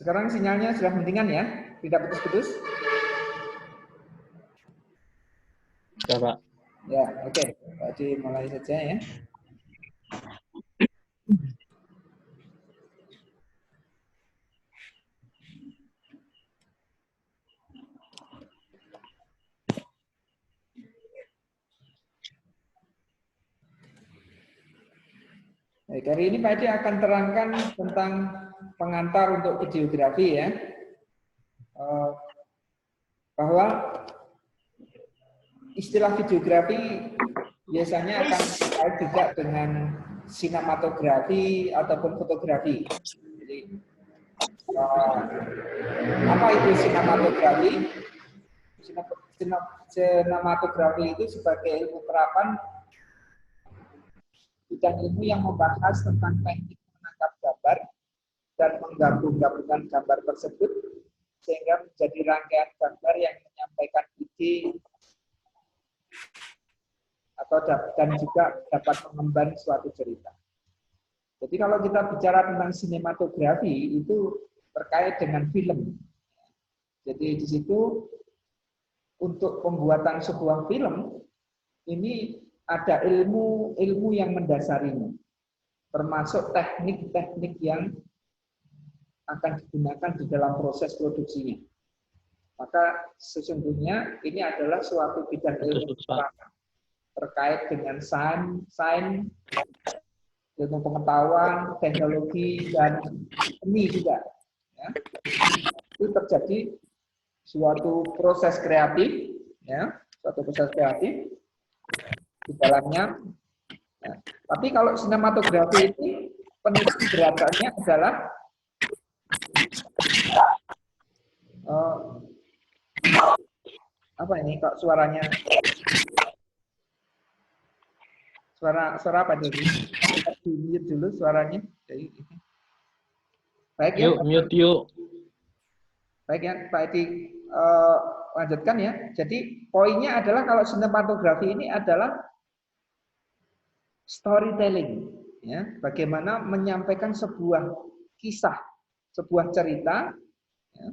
Sekarang sinyalnya sudah mendingan ya, tidak putus-putus. Ya, Pak. Ya, oke. Jadi mulai saja ya. Baik, hari ini Pak Edi akan terangkan tentang pengantar untuk videografi ya. Bahwa istilah videografi biasanya akan terkait juga dengan sinematografi ataupun fotografi. Jadi, apa itu sinematografi? Sinematografi itu sebagai ilmu terapan bidang ilmu yang membahas tentang teknik menangkap gambar dan menggabung-gabungkan gambar tersebut sehingga menjadi rangkaian gambar yang menyampaikan ide atau dan juga dapat mengemban suatu cerita. Jadi kalau kita bicara tentang sinematografi itu terkait dengan film. Jadi di situ untuk pembuatan sebuah film ini ada ilmu yang mendasarinya, termasuk teknik-teknik yang akan digunakan di dalam proses produksinya. Maka sesungguhnya ini adalah suatu bidang ilmu terkait dengan sains, ilmu pengetahuan, teknologi, dan seni juga. Ya. Itu terjadi suatu proses kreatif, ya, suatu proses kreatif di dalamnya. Ya. Tapi kalau sinematografi itu penitik beratnya adalah apa ini kok suaranya? Suara apa dulu? Di mute dulu suaranya. Baik ya. Mute yuk. Baik ya, Pak Edi lanjutkan ya. Jadi poinnya adalah kalau sinematografi ini adalah storytelling, ya. Bagaimana menyampaikan sebuah kisah, sebuah cerita, ya,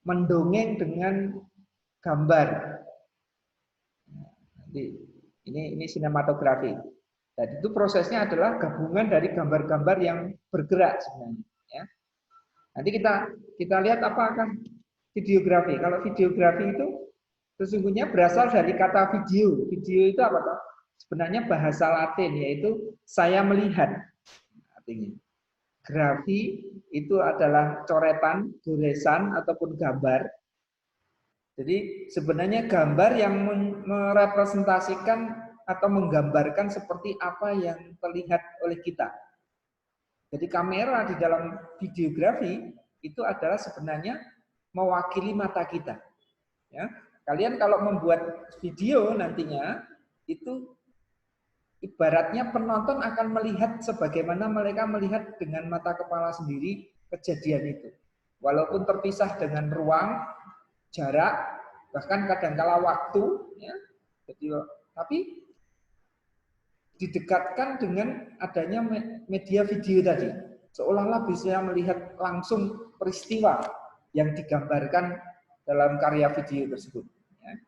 mendongeng dengan gambar. Jadi ini sinematografi. Dan itu prosesnya adalah gabungan dari gambar-gambar yang bergerak sebenarnya. Ya. Nanti kita lihat apakah videografi. Kalau videografi itu sesungguhnya berasal dari kata video. Video itu apa toh? Sebenarnya bahasa Latin yaitu saya melihat. Artinya grafi itu adalah coretan, goresan ataupun gambar. Jadi sebenarnya gambar yang merepresentasikan atau menggambarkan seperti apa yang terlihat oleh kita. Jadi kamera di dalam videografi itu adalah sebenarnya mewakili mata kita. Ya, kalian kalau membuat video nantinya itu ibaratnya penonton akan melihat sebagaimana mereka melihat dengan mata kepala sendiri kejadian itu. Walaupun terpisah dengan ruang, jarak, bahkan kadangkala waktu, ya. Jadi, tapi didekatkan dengan adanya media video tadi, seolah-olah bisa melihat langsung peristiwa yang digambarkan dalam karya video tersebut. Ya.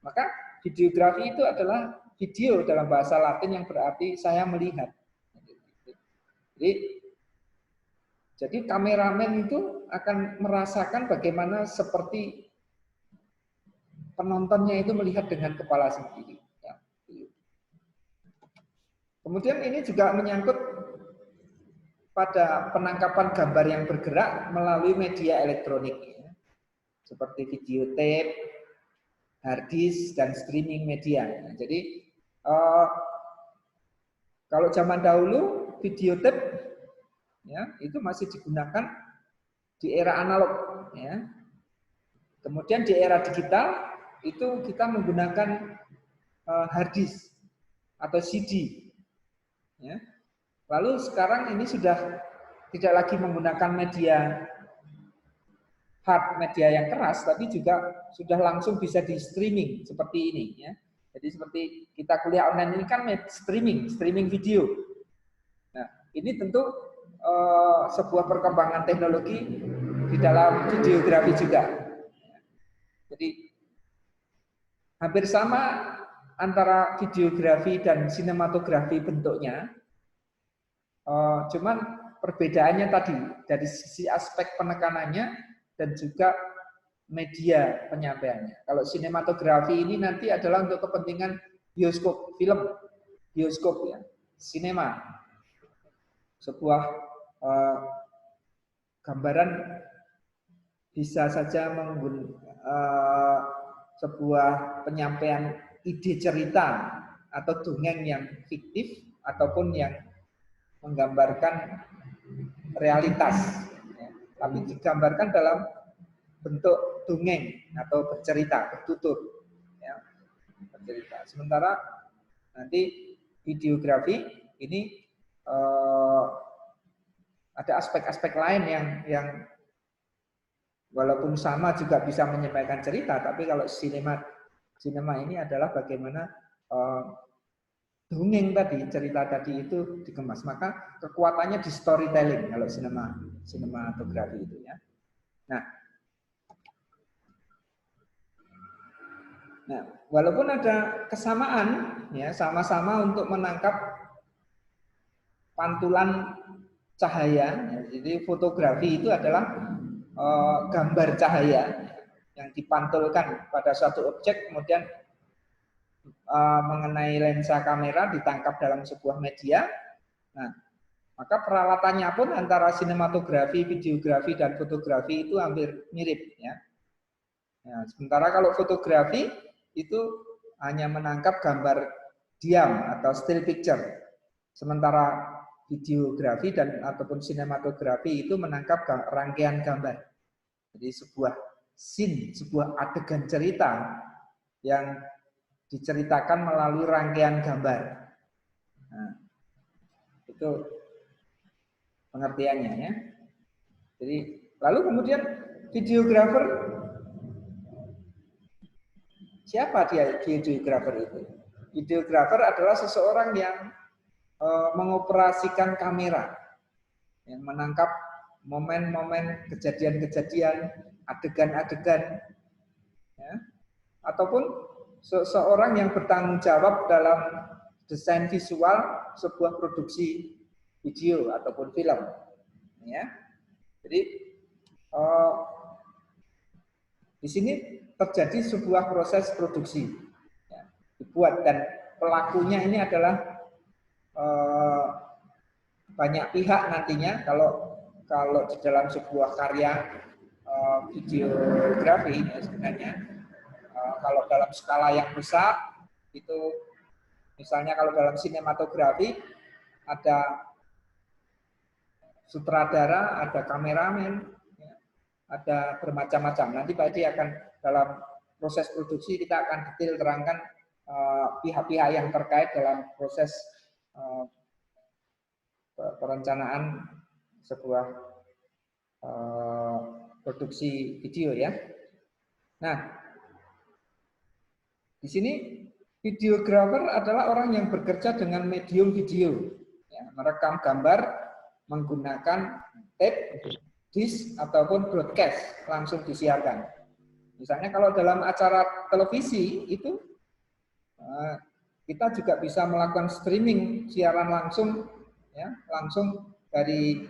Maka videografi itu adalah video dalam bahasa Latin yang berarti saya melihat. Jadi kameramen itu akan merasakan bagaimana seperti penontonnya itu melihat dengan kepala sendiri. Kemudian ini juga menyangkut pada penangkapan gambar yang bergerak melalui media elektronik, ya. Seperti video tape, hard disk, dan streaming media. Nah, jadi kalau zaman dahulu video tape, ya, itu masih digunakan di era analog. Ya. Kemudian di era digital itu kita menggunakan hard disk atau CD. Ya. Lalu sekarang ini sudah tidak lagi menggunakan media hard, media yang keras, tapi juga sudah langsung bisa di streaming seperti ini. Ya. Jadi seperti kita kuliah online ini kan streaming video. Nah, ini tentu sebuah perkembangan teknologi di dalam videografi juga. Jadi hampir sama antara videografi dan sinematografi bentuknya, cuman perbedaannya tadi dari sisi aspek penekanannya dan juga media penyampaiannya. Kalau sinematografi ini nanti adalah untuk kepentingan bioskop, film, bioskop ya, sinema. Sebuah gambaran bisa saja menggunakan sebuah penyampaian ide cerita atau dongeng yang fiktif ataupun yang menggambarkan realitas, ya. Tapi digambarkan dalam bentuk dongeng atau bercerita, bertutur, ya, bercerita. Sementara nanti videografi ini ada aspek-aspek lain yang walaupun sama juga bisa menyampaikan cerita, tapi kalau sinema ini adalah bagaimana dongeng tadi, cerita tadi itu dikemas. Maka kekuatannya di storytelling kalau sinematografi itu ya. Nah, walaupun ada kesamaan ya, sama-sama untuk menangkap pantulan cahaya. Ya, jadi fotografi itu adalah gambar cahaya yang dipantulkan pada suatu objek, kemudian mengenai lensa kamera ditangkap dalam sebuah media. Nah, maka peralatannya pun antara sinematografi, videografi, dan fotografi itu hampir mirip ya. Nah, sementara kalau fotografi itu hanya menangkap gambar diam atau still picture, sementara videografi dan ataupun sinematografi itu menangkap rangkaian gambar. Jadi sebuah scene, sebuah adegan cerita yang diceritakan melalui rangkaian gambar. Nah, itu pengertiannya ya. Jadi lalu kemudian videografer, siapa dia videografer itu? Videografer adalah seseorang yang mengoperasikan kamera, yang menangkap momen-momen kejadian-kejadian, adegan-adegan, ya, ataupun seseorang yang bertanggung jawab dalam desain visual sebuah produksi video ataupun film, ya. Jadi di sini terjadi sebuah proses produksi, ya, dibuat, dan pelakunya ini adalah banyak pihak nantinya. Kalau di dalam sebuah karya videografi ya, sebenarnya kalau dalam skala yang besar itu, misalnya kalau dalam sinematografi ada sutradara, ada kameramen, ya, ada bermacam-macam. Nanti Pak Edi akan dalam proses produksi kita akan detail terangkan pihak-pihak yang terkait dalam proses perencanaan sebuah produksi video ya. Nah, di sini videografer adalah orang yang bekerja dengan medium video, ya, merekam gambar menggunakan tape, disk ataupun broadcast langsung disiarkan. Misalnya kalau dalam acara televisi itu kita juga bisa melakukan streaming siaran langsung, ya, langsung dari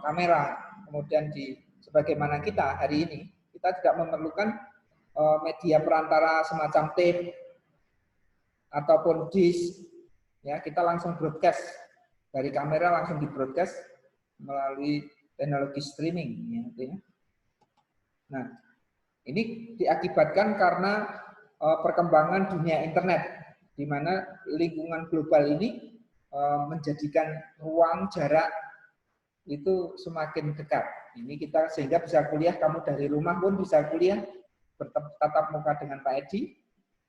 kamera. Kemudian sebagaimana kita hari ini, kita tidak memerlukan media perantara semacam tape ataupun disk, ya, kita langsung broadcast dari kamera, langsung di broadcast melalui teknologi streaming, ya. Nah, ini diakibatkan karena perkembangan dunia internet, di mana lingkungan global ini menjadikan ruang jarak itu semakin dekat. Ini kita sehingga bisa kuliah, kamu dari rumah pun bisa kuliah bertatap muka dengan Pak Edi.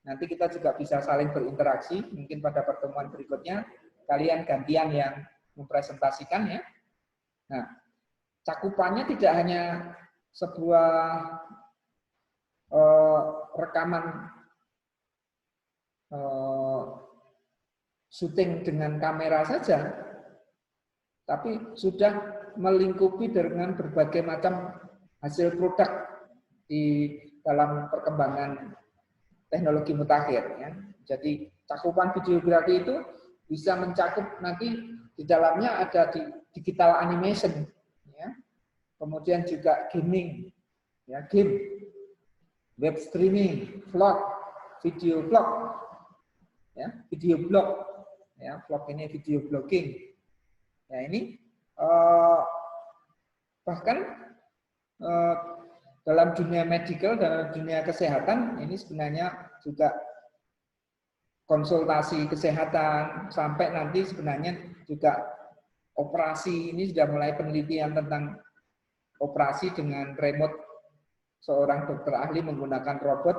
Nanti kita juga bisa saling berinteraksi. Mungkin pada pertemuan berikutnya kalian gantian yang mempresentasikan ya. Nah, cakupannya tidak hanya sebuah rekaman syuting dengan kamera saja, tapi sudah melingkupi dengan berbagai macam hasil produk di dalam perkembangan teknologi mutakhir. Ya. Jadi cakupan videografi itu bisa mencakup nanti di dalamnya ada di digital animation, ya. Kemudian juga gaming, ya, game, web streaming, vlog, video vlog, ya, video blog, ya, vlog ini video blogging. Ya ini bahkan dalam dunia medical, dalam dunia kesehatan ini sebenarnya juga konsultasi kesehatan sampai nanti sebenarnya juga operasi ini sudah mulai penelitian tentang operasi dengan remote seorang dokter ahli menggunakan robot.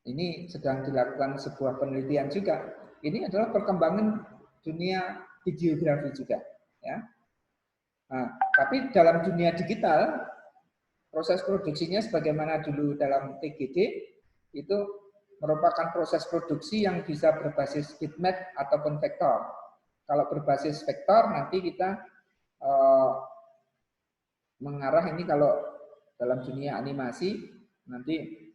Ini sedang dilakukan sebuah penelitian juga. Ini adalah perkembangan dunia videografi juga, ya. Nah, tapi dalam dunia digital proses produksinya sebagaimana dulu dalam TGD itu merupakan proses produksi yang bisa berbasis bitmap ataupun vektor. Kalau berbasis vektor nanti kita mengarah ini kalau dalam dunia animasi nanti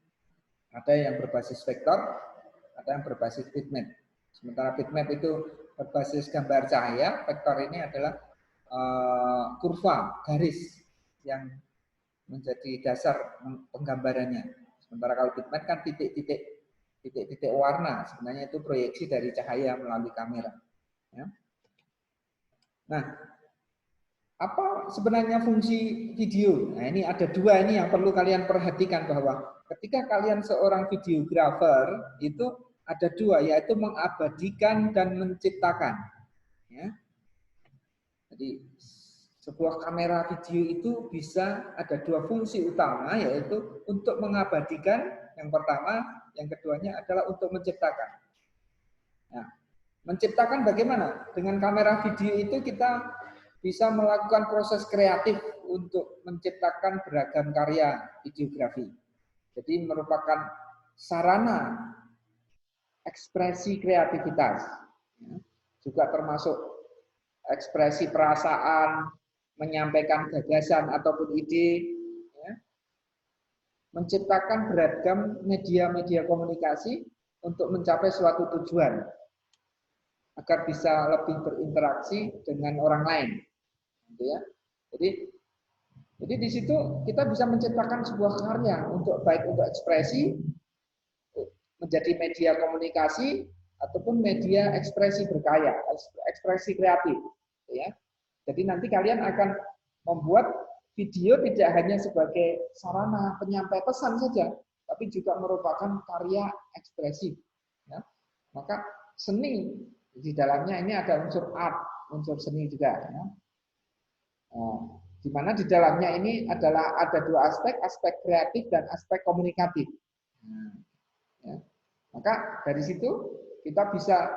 ada yang berbasis vektor, ada yang berbasis bitmap. Sementara bitmap itu berbasis gambar cahaya, vektor ini adalah kurva, garis yang menjadi dasar penggambarannya. Sementara kalau bitmap kan titik-titik warna, sebenarnya itu proyeksi dari cahaya melalui kamera. Ya. Nah, apa sebenarnya fungsi video? Nah, ini ada dua ini yang perlu kalian perhatikan bahwa ketika kalian seorang videografer itu ada dua, yaitu mengabadikan dan menciptakan. Ya. Jadi sebuah kamera video itu bisa ada dua fungsi utama, yaitu untuk mengabadikan yang pertama, yang keduanya adalah untuk menciptakan. Nah, menciptakan bagaimana? Dengan kamera video itu kita bisa melakukan proses kreatif untuk menciptakan beragam karya videografi. Jadi merupakan sarana ekspresi kreativitas. Juga termasuk ekspresi perasaan, menyampaikan gagasan ataupun ide, ya. Menciptakan beragam media-media komunikasi untuk mencapai suatu tujuan agar bisa lebih berinteraksi dengan orang lain, gitu ya. Jadi di situ kita bisa menciptakan sebuah karya untuk baik untuk ekspresi, menjadi media komunikasi ataupun media ekspresi berkarya, ekspresi kreatif, gitu ya. Jadi nanti kalian akan membuat video tidak hanya sebagai sarana penyampai pesan saja, tapi juga merupakan karya ekspresif. Ya. Maka seni di dalamnya ini ada unsur art, unsur seni juga. Ya. Di mana di dalamnya ini adalah ada dua aspek, aspek kreatif dan aspek komunikatif. Ya. Maka dari situ kita bisa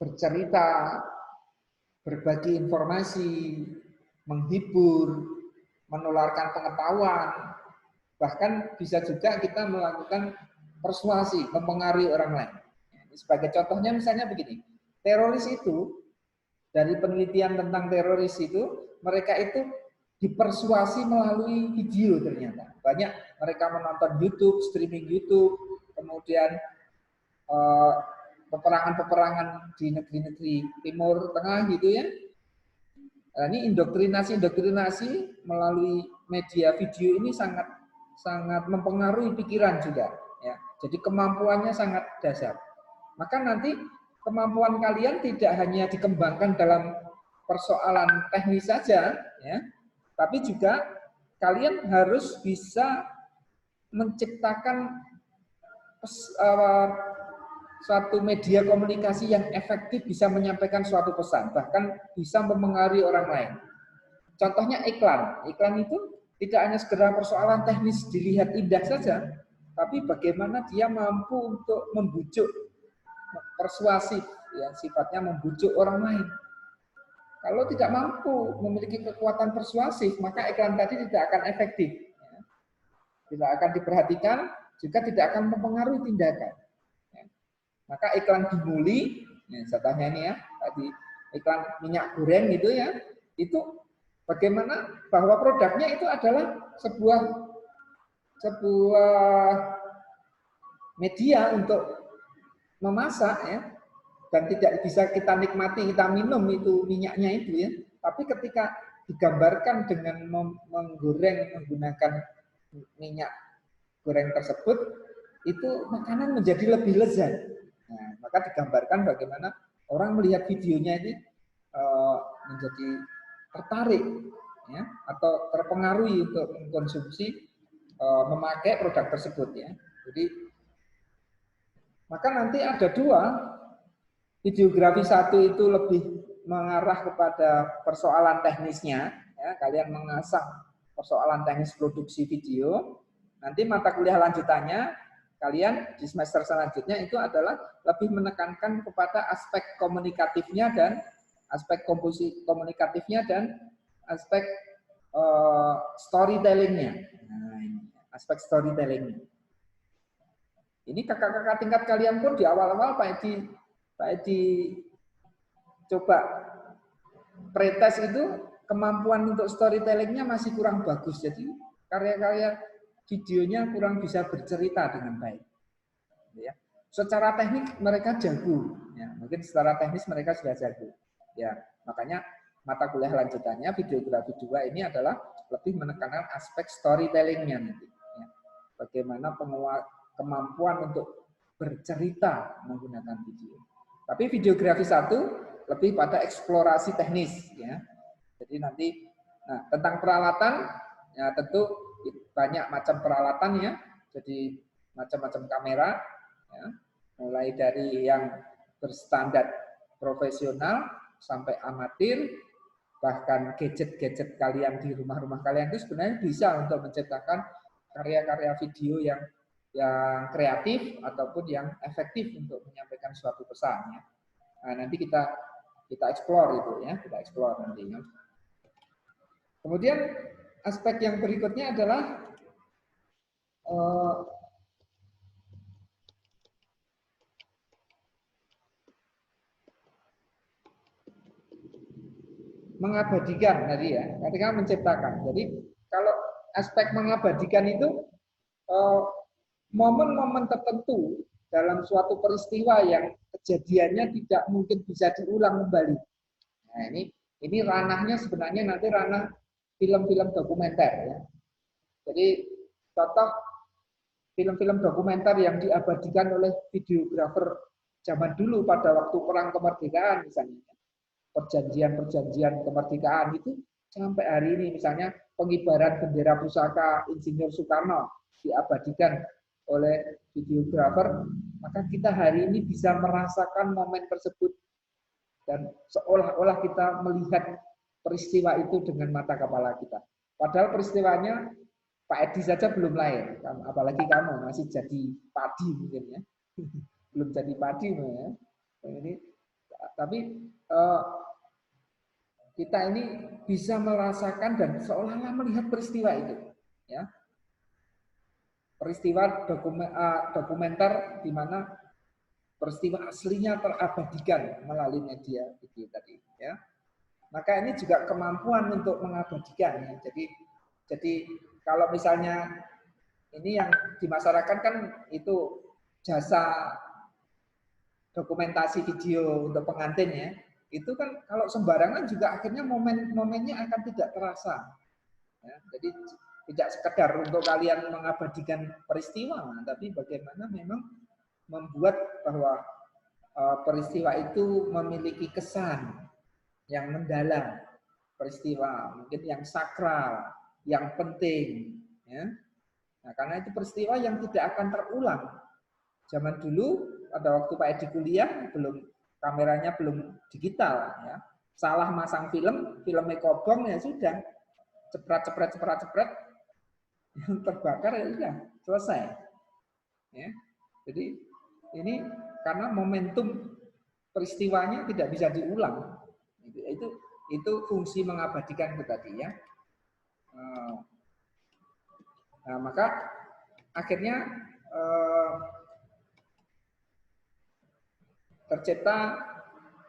bercerita, berbagi informasi, menghibur, menularkan pengetahuan, bahkan bisa juga kita melakukan persuasi, mempengaruhi orang lain. Sebagai contohnya misalnya begini, teroris itu, dari penelitian tentang teroris itu, mereka itu dipersuasi melalui video ternyata. Banyak mereka menonton YouTube, streaming YouTube, kemudian peperangan-peperangan di negeri-negeri Timur Tengah gitu ya. Nah, ini indoktrinasi melalui media video ini sangat mempengaruhi pikiran juga. Ya. Jadi kemampuannya sangat dasar. Maka nanti kemampuan kalian tidak hanya dikembangkan dalam persoalan teknis saja, ya, tapi juga kalian harus bisa menciptakan suatu media komunikasi yang efektif bisa menyampaikan suatu pesan, bahkan bisa mempengaruhi orang lain. Contohnya iklan. Iklan itu tidak hanya sekedar persoalan teknis dilihat indah saja, tapi bagaimana dia mampu untuk membujuk, persuasif, ya, sifatnya membujuk orang lain. Kalau tidak mampu memiliki kekuatan persuasif, maka iklan tadi tidak akan efektif. Tidak akan diperhatikan, juga tidak akan mempengaruhi tindakan. Maka iklan dimuli, ya, contohnya ini ya, tadi iklan minyak goreng gitu ya, itu bagaimana bahwa produknya itu adalah sebuah media untuk memasak ya, dan tidak bisa kita nikmati, kita minum itu minyaknya itu ya. Tapi ketika digambarkan dengan menggoreng menggunakan minyak goreng tersebut, itu makanan menjadi lebih lezat. Nah, maka digambarkan bagaimana orang melihat videonya ini menjadi tertarik ya, atau terpengaruhi untuk mengkonsumsi memakai produk tersebut ya. Jadi maka nanti ada dua, videografi satu itu lebih mengarah kepada persoalan teknisnya, ya, kalian mengasah persoalan teknis produksi video. Nanti mata kuliah lanjutannya kalian di semester selanjutnya itu adalah lebih menekankan kepada aspek komunikatifnya dan aspek komunikatifnya dan aspek storytellingnya. Nah, aspek storytellingnya. Ini kakak-kakak tingkat kalian pun di awal-awal Pak Edi coba pretest itu kemampuan untuk storytellingnya masih kurang bagus. Jadi karya-karya videonya kurang bisa bercerita dengan baik. Ya. Secara teknik mereka jago. Ya, mungkin secara teknis mereka sudah jago. Ya, makanya mata kuliah lanjutannya videografi 2 ini adalah lebih menekankan aspek storytellingnya nanti. Ya. Bagaimana kemampuan untuk bercerita menggunakan video. Tapi videografi 1 lebih pada eksplorasi teknis ya. Jadi nanti tentang peralatan ya tentu banyak macam peralatan ya. Jadi macam-macam kamera ya. Mulai dari yang berstandar profesional sampai amatir, bahkan gadget-gadget kalian di rumah-rumah kalian itu sebenarnya bisa untuk menciptakan karya-karya video yang kreatif ataupun yang efektif untuk menyampaikan suatu pesan ya. Nah, nanti kita explore itu ya, kita explore nantinya. Kemudian aspek yang berikutnya adalah mengabadikan tadi ya, ketika menciptakan. Jadi kalau aspek mengabadikan itu momen-momen tertentu dalam suatu peristiwa yang kejadiannya tidak mungkin bisa diulang kembali. Nah, ini ranahnya sebenarnya nanti ranah film-film dokumenter ya. Jadi contoh film-film dokumenter yang diabadikan oleh videografer zaman dulu pada waktu perang kemerdekaan misalnya. Perjanjian-perjanjian kemerdekaan itu sampai hari ini misalnya pengibaran bendera pusaka Insinyur Soekarno diabadikan oleh videografer, maka kita hari ini bisa merasakan momen tersebut dan seolah-olah kita melihat peristiwa itu dengan mata kepala kita. Padahal peristiwanya Pak Edi saja belum lahir, apalagi kamu masih jadi padi mungkin ya, belum jadi padi ya. Ini tapi kita ini bisa merasakan dan seolah-olah melihat peristiwa itu, ya. Peristiwa dokumenter di mana peristiwa aslinya terabadikan melalui media video tadi, ya. Maka ini juga kemampuan untuk mengabadikan, ya. Jadi kalau misalnya ini yang di masyarakat kan itu jasa dokumentasi video untuk pengantin ya. Itu kan kalau sembarangan juga akhirnya momennya akan tidak terasa. Ya, jadi tidak sekedar untuk kalian mengabadikan peristiwa, tapi bagaimana memang membuat bahwa peristiwa itu memiliki kesan yang mendalam, peristiwa mungkin yang sakral, yang penting. Ya. Nah, karena itu peristiwa yang tidak akan terulang. Zaman dulu pada waktu Pak Edi kuliah kameranya belum digital ya. Salah masang filmnya kobong ya sudah. Cepret yang terbakar ya sudah selesai. Ya. Jadi ini karena momentum peristiwanya tidak bisa diulang. Itu fungsi mengabadikan itu tadi ya. Nah, maka akhirnya tercipta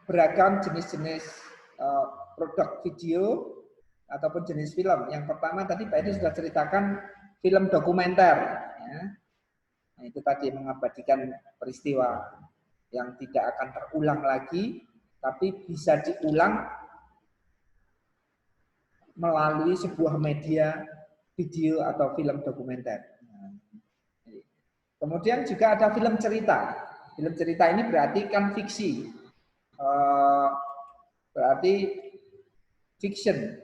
beragam jenis-jenis produk video ataupun jenis film. Yang pertama tadi Pak Edi sudah ceritakan film dokumenter. Ya. Nah, itu tadi mengabadikan peristiwa yang tidak akan terulang lagi, tapi bisa diulang melalui sebuah media video atau film dokumenter. Kemudian juga ada film cerita. Film cerita ini berarti kan fiksi. Berarti fiction,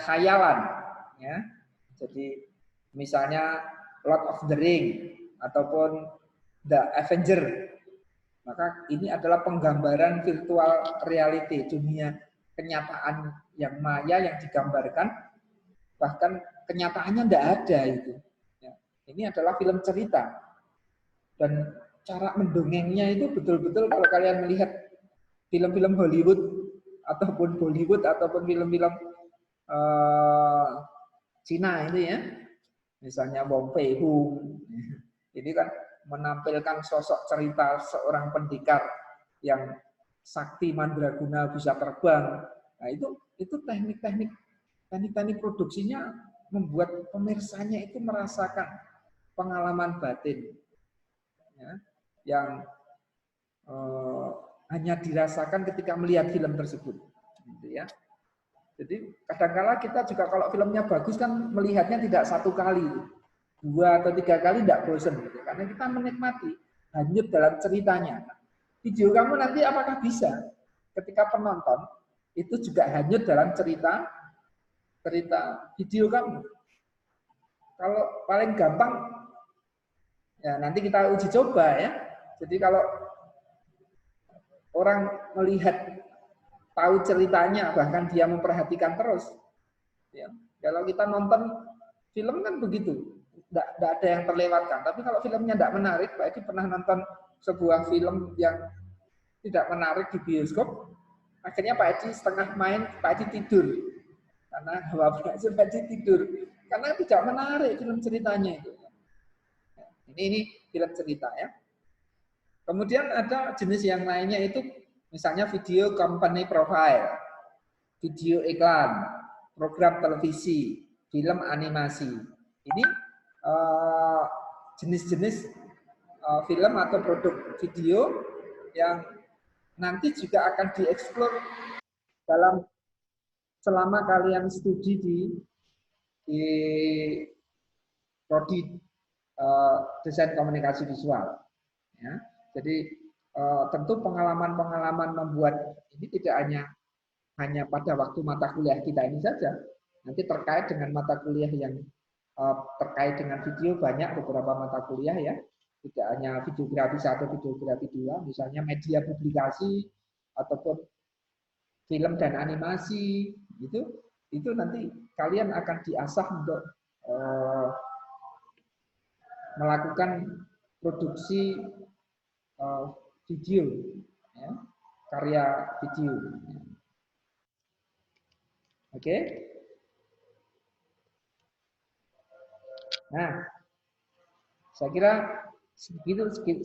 khayalan. Ya. Jadi misalnya Lord of the Ring ataupun The Avenger. Maka ini adalah penggambaran virtual reality, dunia kenyataan yang maya yang digambarkan, bahkan kenyataannya tidak ada itu. Ya. Ini adalah film cerita. Dan cara mendongengnya itu betul-betul kalau kalian melihat film-film Hollywood ataupun Bollywood ataupun film-film Cina itu ya, misalnya Wong Fei Hung, ini kan menampilkan sosok cerita seorang pendekar yang sakti mandraguna bisa terbang. Nah itu teknik produksinya membuat pemirsanya itu merasakan pengalaman batin ya, yang hanya dirasakan ketika melihat film tersebut. Gitu ya. Jadi kadang-kala kita juga kalau filmnya bagus kan melihatnya tidak satu kali. 2 atau 3 kali tidak bosan gitu. Karena kita menikmati hanyut dalam ceritanya. Video kamu nanti apakah bisa ketika penonton itu juga hanyut dalam cerita video kamu? Kalau paling gampang ya nanti kita uji coba ya. Jadi kalau orang melihat tahu ceritanya bahkan dia memperhatikan terus ya. Kalau kita nonton film kan begitu. Tidak ada yang terlewatkan. Tapi kalau filmnya tidak menarik, Pak Edi pernah nonton sebuah film yang tidak menarik di bioskop, akhirnya Pak Edi setengah main, Pak Edi tidur. Karena Pak Edi tidur. Karena tidak menarik film ceritanya itu. Ini film cerita ya. Kemudian ada jenis yang lainnya itu misalnya video company profile, video iklan, program televisi, film animasi. Ini jenis-jenis film atau produk video yang nanti juga akan dieksplor dalam selama kalian studi di prodi desain komunikasi visual. Ya. Jadi tentu pengalaman-pengalaman membuat ini tidak hanya pada waktu mata kuliah kita ini saja. Nanti terkait dengan mata kuliah yang terkait dengan video banyak beberapa mata kuliah ya, tidak hanya videografi 1, videografi 2, misalnya media publikasi ataupun film dan animasi itu nanti kalian akan diasah untuk melakukan produksi video ya, karya video. Oke. Nah, saya kira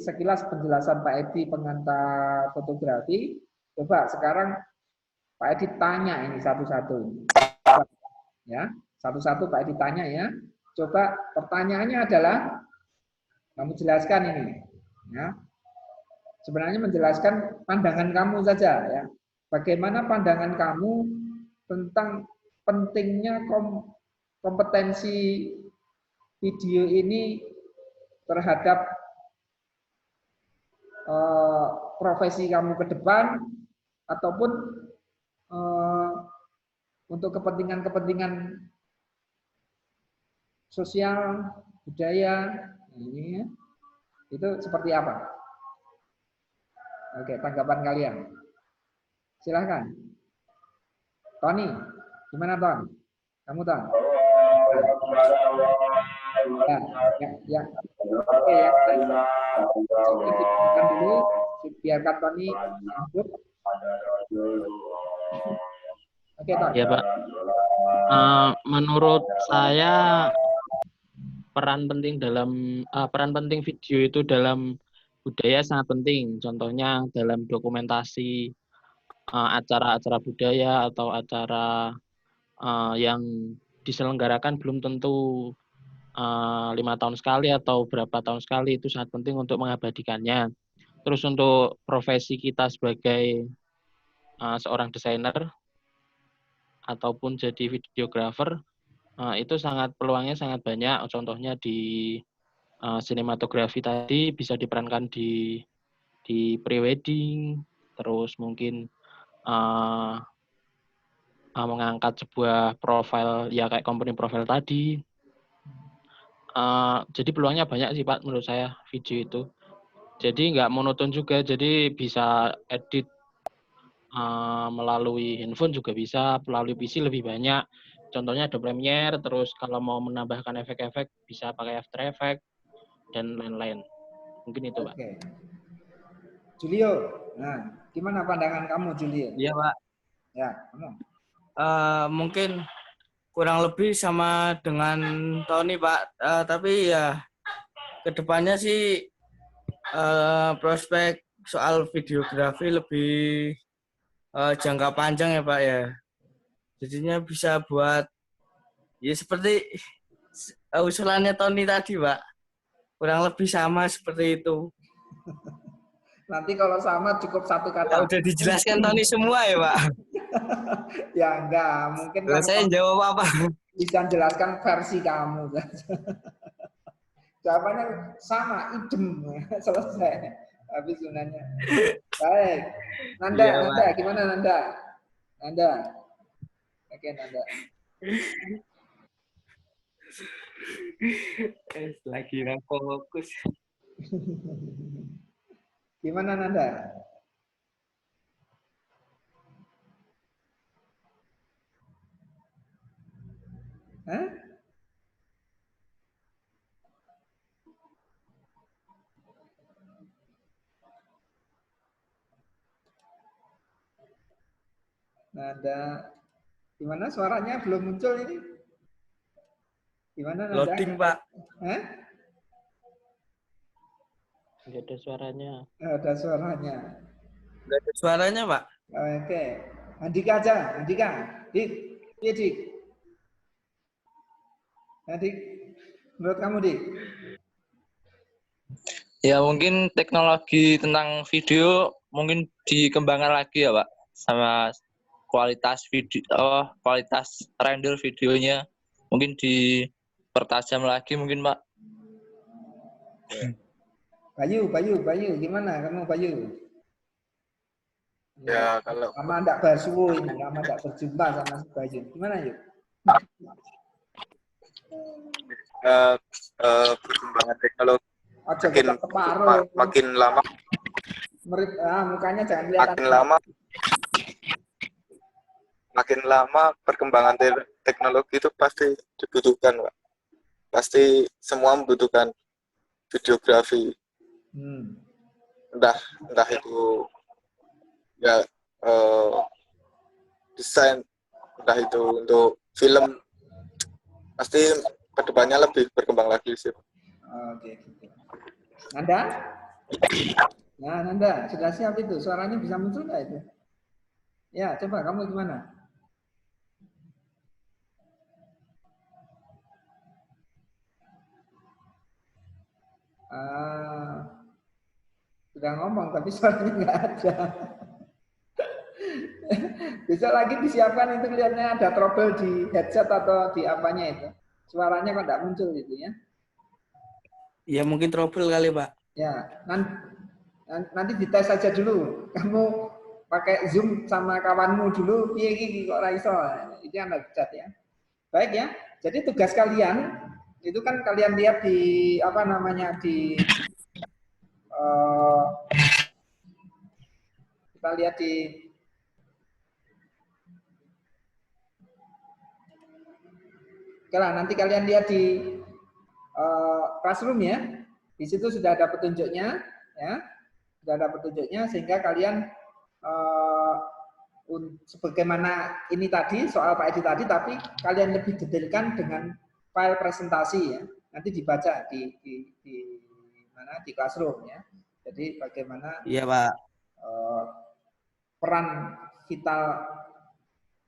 sekilas penjelasan Pak Edi pengantar fotografi. Coba sekarang Pak Edi tanya ini satu-satu. Ya, satu-satu Pak Edi tanya ya. Coba pertanyaannya adalah kamu jelaskan ini. Ya. Sebenarnya menjelaskan pandangan kamu saja ya. Bagaimana pandangan kamu tentang pentingnya kompetensi video ini terhadap profesi kamu ke depan ataupun untuk kepentingan-kepentingan sosial, budaya, ini itu seperti apa? Oke, tanggapan kalian. Silahkan. Tony, gimana Ton? Kamu Ton? Ya. Oke ya. Kita dulu, biarkan Tony masuk. Oke Ton. Ya Pak. Menurut saya peran penting video itu dalam budaya sangat penting. Contohnya dalam dokumentasi acara-acara budaya atau acara yang diselenggarakan belum tentu 5 tahun sekali atau berapa tahun sekali, itu sangat penting untuk mengabadikannya. Terus untuk profesi kita sebagai seorang desainer ataupun jadi videografer, itu peluangnya sangat banyak. Contohnya di sinematografi tadi bisa diperankan di prewedding, terus mungkin mengangkat sebuah profil ya kayak company profile tadi. Jadi peluangnya banyak sih Pak menurut saya video itu. Jadi nggak monoton juga, jadi bisa edit melalui handphone juga bisa, melalui PC lebih banyak. Contohnya ada Premiere, terus kalau mau menambahkan efek-efek bisa pakai After Effects dan lain-lain. Mungkin itu Pak. Oke. Julio, nah gimana pandangan kamu Julio? Iya Pak. Ya, kamu. Mungkin kurang lebih sama dengan Tony Pak, tapi ya kedepannya sih prospek soal videografi lebih jangka panjang ya Pak ya. Jadinya bisa buat ya seperti usulannya Tony tadi Pak, kurang lebih sama seperti itu. Nanti kalau sama cukup satu Ya, kata. udah dijelaskan Tony semua ya Pak. Ya enggak, mungkin kan Saya jawab apa? bisa jelaskan versi kamu. Jawabannya sama, idem. Selesai. Habis sunanya. Baik. Nanda, Iya, Nanda, Pak. gimana Nanda? Nanda. Oke, Nanda. Lagi fokus. Gimana Nanda? Hah? Nanda, gimana suaranya belum muncul ini? Gimana Nanda? Loading Pak. Hah? Nggak ada suaranya. Ada suaranya. Nggak ada suaranya Pak. Oke. Andika aja, Andika. Dik, iya Dik. Nah, Dik, menurut kamu Dik? Ya mungkin teknologi tentang video mungkin dikembangkan lagi ya Pak, sama kualitas video, kualitas render videonya mungkin dipertajam lagi mungkin Pak. Bayu, gimana kamu Bayu? Ya kalau Lama enggak bersuwo ini, lama enggak berjumpa sama si Bayu. Gimana yuk? perkembangan teknologi Ojo kita separuh. makin lama Mukanya jangan kelihatan. makin lama perkembangan teknologi itu pasti dibutuhkan Pak. Pasti semua membutuhkan videografi. Entah itu ya desain, entah itu untuk film, pasti kedepannya lebih berkembang lagi sih. Oke. Nanda? Nah, Nanda, sudah siap itu? Suaranya bisa muncul nggak itu? Ya, coba kamu gimana? Sudah ngomong tapi suaranya nggak ada. Bisa lagi disiapkan itu, kelihatannya ada trouble di headset atau di apanya itu. Suaranya kok nggak muncul gitu ya. Ya mungkin trouble kali Pak. Ya, nanti dites saja dulu. Kamu pakai Zoom sama kawanmu dulu, piye iki kok ora iso. Itu yang chat ya. Baik ya. Jadi tugas kalian itu kan kalian lihat di apa namanya di kita lihat di Oke lah, nanti kalian lihat di classroom ya. Di situ sudah ada petunjuknya, ya, sudah ada petunjuknya sehingga kalian sebagaimana ini tadi soal Pak Edi tadi, tapi kalian lebih detailkan dengan file presentasi ya. Nanti dibaca di mana di classroom ya. Jadi bagaimana Iya Pak. peran vital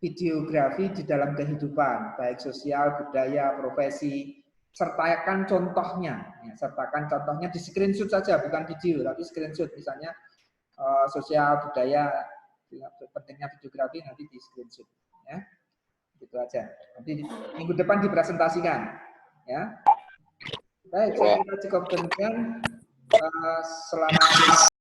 videografi di dalam kehidupan, baik sosial, budaya, profesi. Sertakan contohnya, ya, sertakan contohnya di screenshot saja, bukan video, tapi screenshot. Misalnya sosial, budaya, pentingnya videografi nanti di screenshot. Ya, gitu aja. Nanti minggu depan dipresentasikan. Ya, baik, saya kira cukup demikian. Selamat